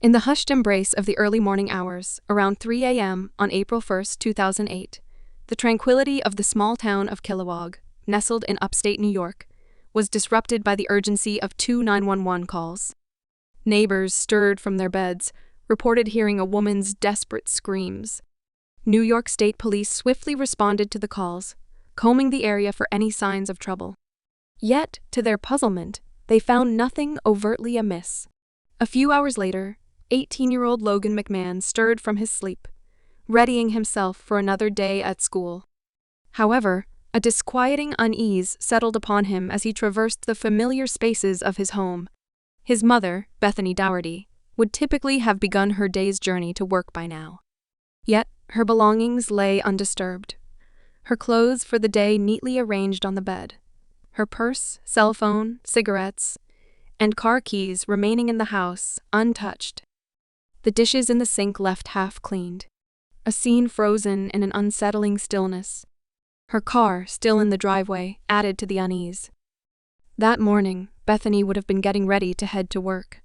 In the hushed embrace of the early morning hours, around 3 a.m. on April 1, 2008, the tranquility of the small town of Killawog, nestled in upstate New York, was disrupted by the urgency of two 911 calls. Neighbors, stirred from their beds, reported hearing a woman's desperate screams. New York State Police swiftly responded to the calls, combing the area for any signs of trouble. Yet, to their puzzlement, they found nothing overtly amiss. A few hours later, 18-year-old Logan McMahon stirred from his sleep, readying himself for another day at school. However, a disquieting unease settled upon him as he traversed the familiar spaces of his home. His mother, Bethanie Dougherty, would typically have begun her day's journey to work by now. Yet, her belongings lay undisturbed, her clothes for the day neatly arranged on the bed, her purse, cell phone, cigarettes, and car keys remaining in the house untouched. The dishes in the sink left half-cleaned, a scene frozen in an unsettling stillness. Her car, still in the driveway, added to the unease. That morning, Bethany would have been getting ready to head to work.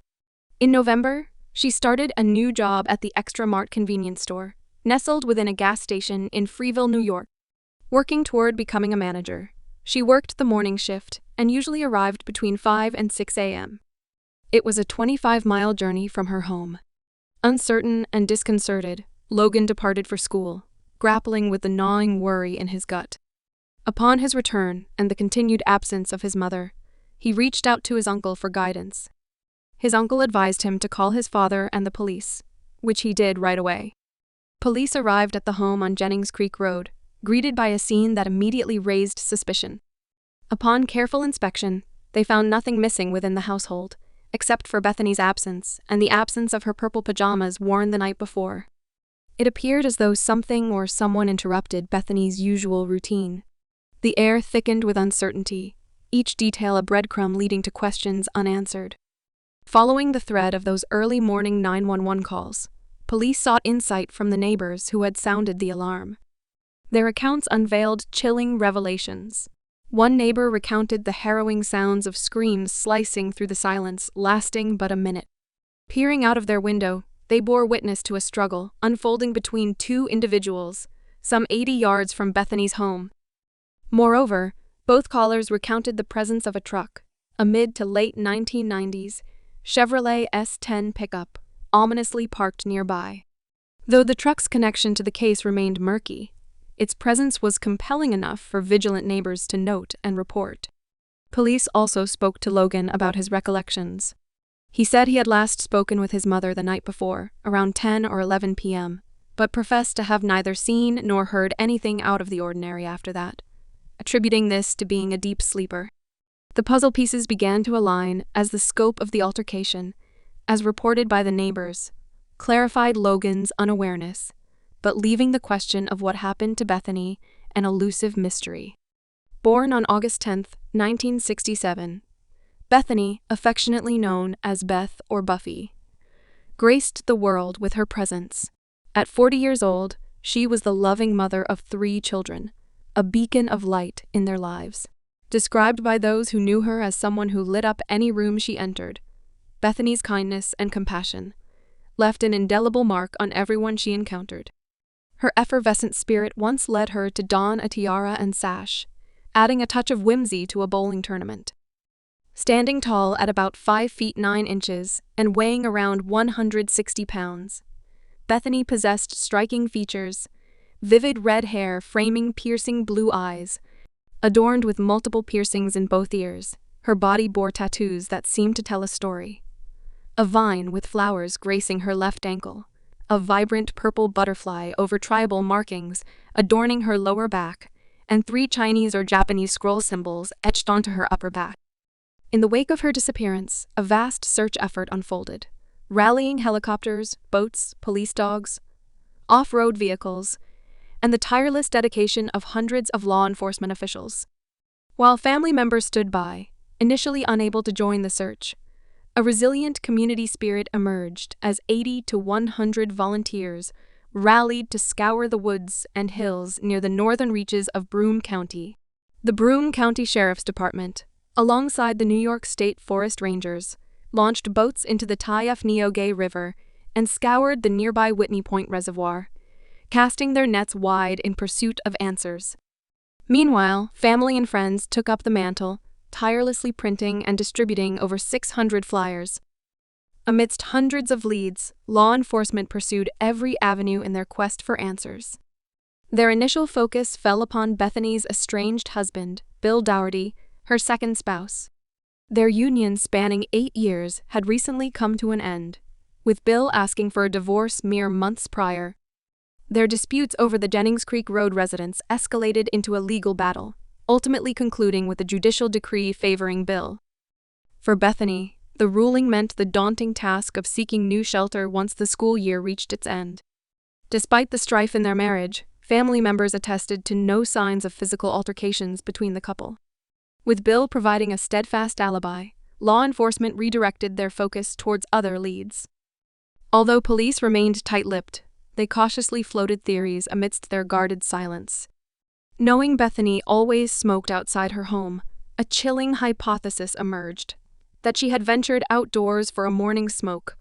In November, she started a new job at the Extra Mart convenience store, nestled within a gas station in Freeville, New York. Working toward becoming a manager, she worked the morning shift and usually arrived between 5 and 6 a.m. It was a 25-mile journey from her home. Uncertain and disconcerted, Logan departed for school, grappling with the gnawing worry in his gut. Upon his return and the continued absence of his mother, he reached out to his uncle for guidance. His uncle advised him to call his father and the police, which he did right away. Police arrived at the home on Jennings Creek Road, greeted by a scene that immediately raised suspicion. Upon careful inspection, they found nothing missing within the household, except for Bethany's absence and the absence of her purple pajamas worn the night before. It appeared as though something or someone interrupted Bethany's usual routine. The air thickened with uncertainty, each detail a breadcrumb leading to questions unanswered. Following the thread of those early morning 911 calls, police sought insight from the neighbors who had sounded the alarm. Their accounts unveiled chilling revelations. One neighbor recounted the harrowing sounds of screams slicing through the silence, lasting but a minute. Peering out of their window, they bore witness to a struggle unfolding between two individuals, some 80 yards from Bethany's home. Moreover, both callers recounted the presence of a truck, a mid to late 1990s Chevrolet S10 Pickup, ominously parked nearby. Though the truck's connection to the case remained murky, its presence was compelling enough for vigilant neighbors to note and report. Police also spoke to Logan about his recollections. He said he had last spoken with his mother the night before, around 10 or 11 p.m., but professed to have neither seen nor heard anything out of the ordinary after that, attributing this to being a deep sleeper. The puzzle pieces began to align as the scope of the altercation, as reported by the neighbors, clarified Logan's unawareness, but leaving the question of what happened to Bethany an elusive mystery. Born on August 10, 1967, Bethany, affectionately known as Beth or Buffy, graced the world with her presence. At 40 years old, she was the loving mother of 3 children, a beacon of light in their lives. Described by those who knew her as someone who lit up any room she entered, Bethany's kindness and compassion left an indelible mark on everyone she encountered. Her effervescent spirit once led her to don a tiara and sash, adding a touch of whimsy to a bowling tournament. Standing tall at about 5 feet 9 inches and weighing around 160 pounds, Bethany possessed striking features, vivid red hair framing piercing blue eyes, adorned with multiple piercings in both ears. Her body bore tattoos that seemed to tell a story. A vine with flowers gracing her left ankle, a vibrant purple butterfly over tribal markings adorning her lower back, and 3 Chinese or Japanese scroll symbols etched onto her upper back. In the wake of her disappearance, a vast search effort unfolded, rallying helicopters, boats, police dogs, off-road vehicles, and the tireless dedication of hundreds of law enforcement officials. While family members stood by, initially unable to join the search, a resilient community spirit emerged as 80 to 100 volunteers rallied to scour the woods and hills near the northern reaches of Broome County. The Broome County Sheriff's Department, alongside the New York State Forest Rangers, launched boats into the Tioughnioga River and scoured the nearby Whitney Point Reservoir, casting their nets wide in pursuit of answers. Meanwhile, family and friends took up the mantle, tirelessly printing and distributing over 600 flyers. Amidst hundreds of leads, law enforcement pursued every avenue in their quest for answers. Their initial focus fell upon Bethany's estranged husband, Bill Dougherty, her second spouse. Their union spanning 8 years had recently come to an end, with Bill asking for a divorce mere months prior. Their disputes over the Jennings Creek Road residence escalated into a legal battle, ultimately concluding with a judicial decree favoring Bill. For Bethany, the ruling meant the daunting task of seeking new shelter once the school year reached its end. Despite the strife in their marriage, family members attested to no signs of physical altercations between the couple. With Bill providing a steadfast alibi, law enforcement redirected their focus towards other leads. Although police remained tight-lipped, they cautiously floated theories amidst their guarded silence. Knowing Bethany always smoked outside her home, a chilling hypothesis emerged: that she had ventured outdoors for a morning smoke,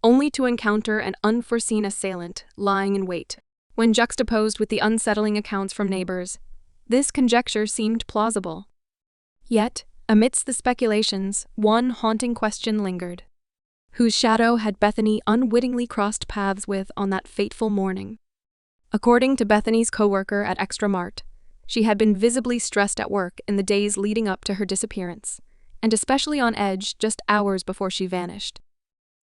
only to encounter an unforeseen assailant lying in wait. When juxtaposed with the unsettling accounts from neighbors, this conjecture seemed plausible. Yet, amidst the speculations, one haunting question lingered. Whose shadow had Bethany unwittingly crossed paths with on that fateful morning? According to Bethany's coworker at Extra Mart, she had been visibly stressed at work in the days leading up to her disappearance, and especially on edge just hours before she vanished.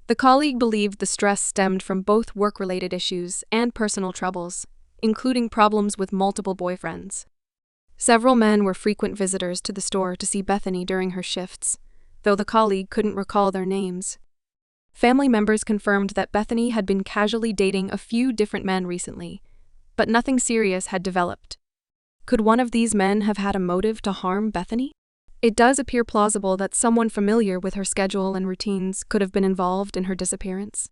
The colleague believed the stress stemmed from both work-related issues and personal troubles, including problems with multiple boyfriends. Several men were frequent visitors to the store to see Bethany during her shifts, though the colleague couldn't recall their names. Family members confirmed that Bethany had been casually dating a few different men recently, but nothing serious had developed. Could one of these men have had a motive to harm Bethany? It does appear plausible that someone familiar with her schedule and routines could have been involved in her disappearance.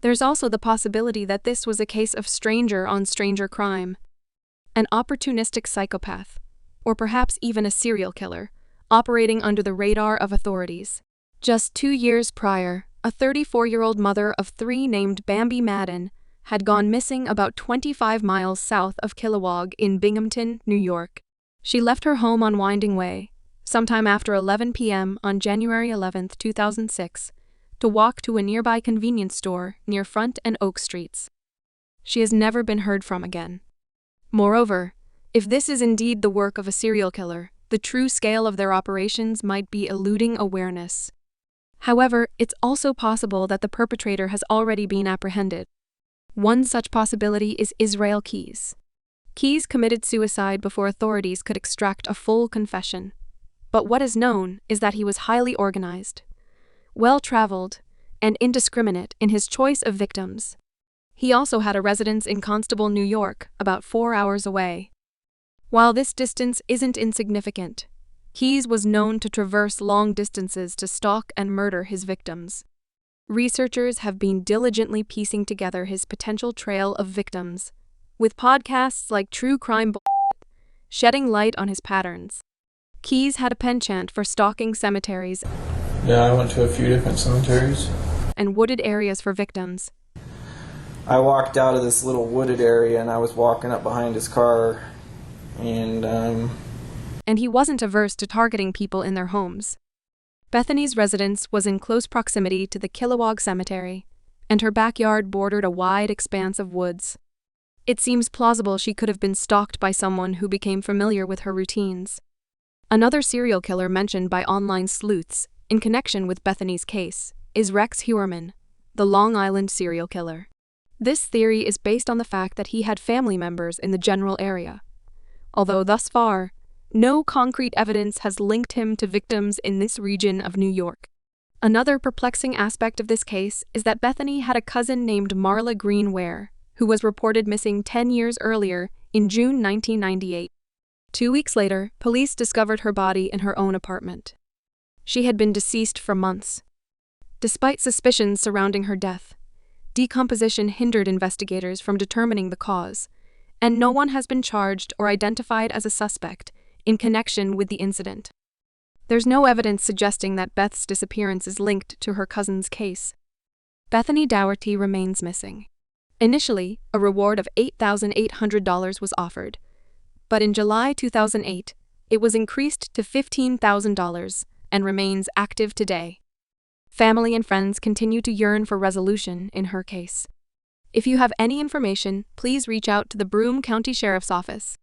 There's also the possibility that this was a case of stranger-on-stranger crime. An opportunistic psychopath, or perhaps even a serial killer, operating under the radar of authorities. Just 2 years prior, a 34-year-old mother of 3 named Bambi Madden had gone missing about 25 miles south of Killawog in Binghampton, New York. She left her home on Winding Way, sometime after 11 p.m. on January 11, 2006, to walk to a nearby convenience store near Front and Oak Streets. She has never been heard from again. Moreover, if this is indeed the work of a serial killer, the true scale of their operations might be eluding awareness. However, it's also possible that the perpetrator has already been apprehended. One such possibility is Israel Keyes. Keyes committed suicide before authorities could extract a full confession. But what is known is that he was highly organized, well-traveled, and indiscriminate in his choice of victims. He also had a residence in Constable, New York, about 4 hours away. While this distance isn't insignificant, Keyes was known to traverse long distances to stalk and murder his victims. Researchers have been diligently piecing together his potential trail of victims, with podcasts like TruuCrime shedding light on his patterns. Keyes had a penchant for stalking cemeteries. Yeah, I went to a few different cemeteries. And wooded areas for victims. I walked out of this little wooded area and I was walking up behind his car and he wasn't averse to targeting people in their homes. Bethany's residence was in close proximity to the Killawog Cemetery, and her backyard bordered a wide expanse of woods. It seems plausible she could have been stalked by someone who became familiar with her routines. Another serial killer mentioned by online sleuths in connection with Bethany's case is Rex Heuermann, the Long Island serial killer. This theory is based on the fact that he had family members in the general area. Although thus far, no concrete evidence has linked him to victims in this region of New York. Another perplexing aspect of this case is that Bethany had a cousin named Marla Green Ware, who was reported missing 10 years earlier in June 1998. 2 weeks later, police discovered her body in her own apartment. She had been deceased for months. Despite suspicions surrounding her death, decomposition hindered investigators from determining the cause, and no one has been charged or identified as a suspect in connection with the incident. There's no evidence suggesting that Beth's disappearance is linked to her cousin's case. Bethany Dougherty remains missing. Initially, a reward of $8,800 was offered, but in July 2008, it was increased to $15,000 and remains active today. Family and friends continue to yearn for resolution in her case. If you have any information, please reach out to the Broome County Sheriff's Office.